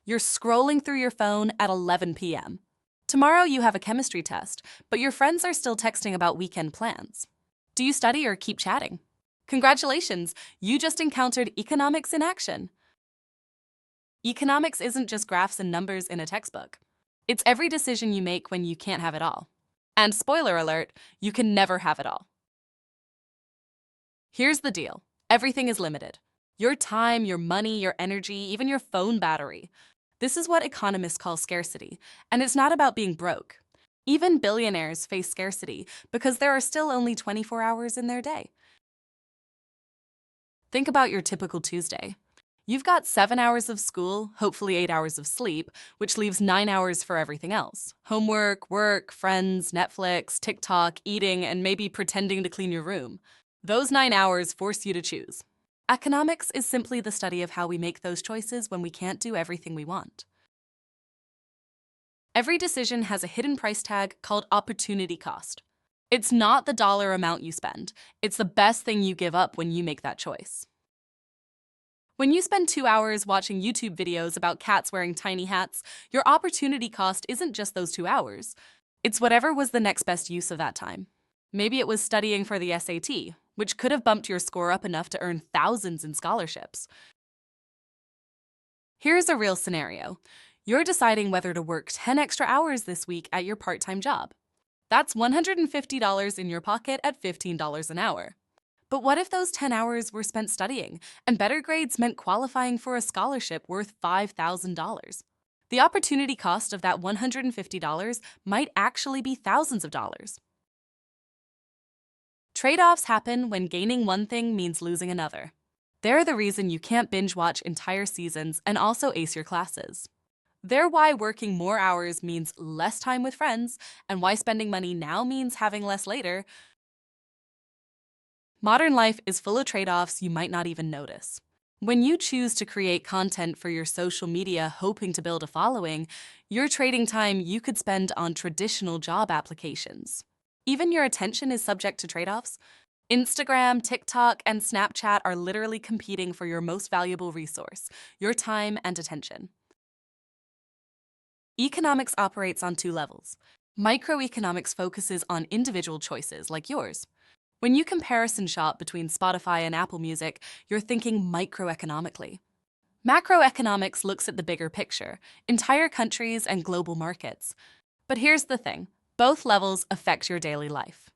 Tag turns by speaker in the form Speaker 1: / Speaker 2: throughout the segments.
Speaker 1: You're scrolling through your phone at 11 p.m. Tomorrow you have a chemistry test, but your friends are still texting about weekend plans. Do you study or keep chatting? Congratulations, you just encountered economics in action. Economics isn't just graphs and numbers in a textbook. It's every decision you make when you can't have it all. And spoiler alert, you can never have it all. Here's the deal. Everything is limited. Your time, your money, your energy, even your phone battery. This is what economists call scarcity, and it's not about being broke. Even billionaires face scarcity because there are still only 24 hours in their day. Think about your typical Tuesday. You've got 7 hours of school, hopefully 8 hours of sleep, which leaves 9 hours for everything else. Homework, work, friends, Netflix, TikTok, eating, and maybe pretending to clean your room. Those 9 hours force you to choose. Economics is simply the study of how we make those choices when we can't do everything we want. Every decision has a hidden price tag called opportunity cost. It's not the dollar amount you spend. It's the best thing you give up when you make that choice. When you spend 2 hours watching YouTube videos about cats wearing tiny hats, your opportunity cost isn't just those 2 hours. It's whatever was the next best use of that time. Maybe it was studying for the SAT, which could have bumped your score up enough to earn thousands in scholarships. Here's a real scenario. You're deciding whether to work 10 extra hours this week at your part-time job. That's $150 in your pocket at $15 an hour. But what if those 10 hours were spent studying, and better grades meant qualifying for a scholarship worth $5,000? The opportunity cost of that $150 might actually be thousands of dollars. Trade-offs happen when gaining one thing means losing another. They're the reason you can't binge watch entire seasons and also ace your classes. They're why working more hours means less time with friends, and why spending money now means having less later. Modern life is full of trade-offs you might not even notice. When you choose to create content for your social media hoping to build a following, you're trading time you could spend on traditional job applications. Even your attention is subject to trade-offs. Instagram, TikTok, and Snapchat are literally competing for your most valuable resource, your time and attention. Economics operates on two levels. Microeconomics focuses on individual choices like yours. When you comparison shop between Spotify and Apple Music, you're thinking microeconomically. Macroeconomics looks at the bigger picture, entire countries and global markets. But here's the thing, both levels affect your daily life.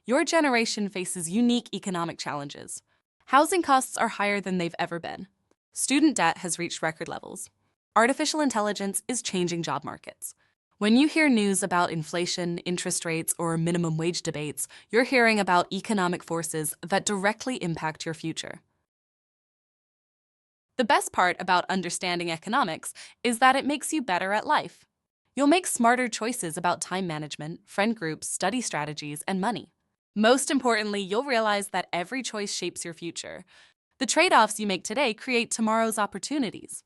Speaker 1: Your generation faces unique economic challenges. Housing costs are higher than they've ever been. Student debt has reached record levels. Artificial intelligence is changing job markets. When you hear news about inflation, interest rates, or minimum wage debates, you're hearing about economic forces that directly impact your future. The best part about understanding economics is that it makes you better at life. You'll make smarter choices about time management, friend groups, study strategies, and money. Most importantly, you'll realize that every choice shapes your future. The trade-offs you make today create tomorrow's opportunities.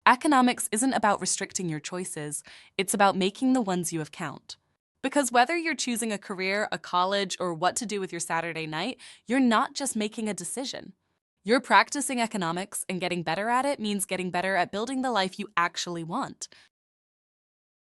Speaker 1: Economics isn't about restricting your choices, it's about making the ones you have count. Because whether you're choosing a career, a college, or what to do with your Saturday night, you're not just making a decision. You're practicing economics, and getting better at it means getting better at building the life you actually want.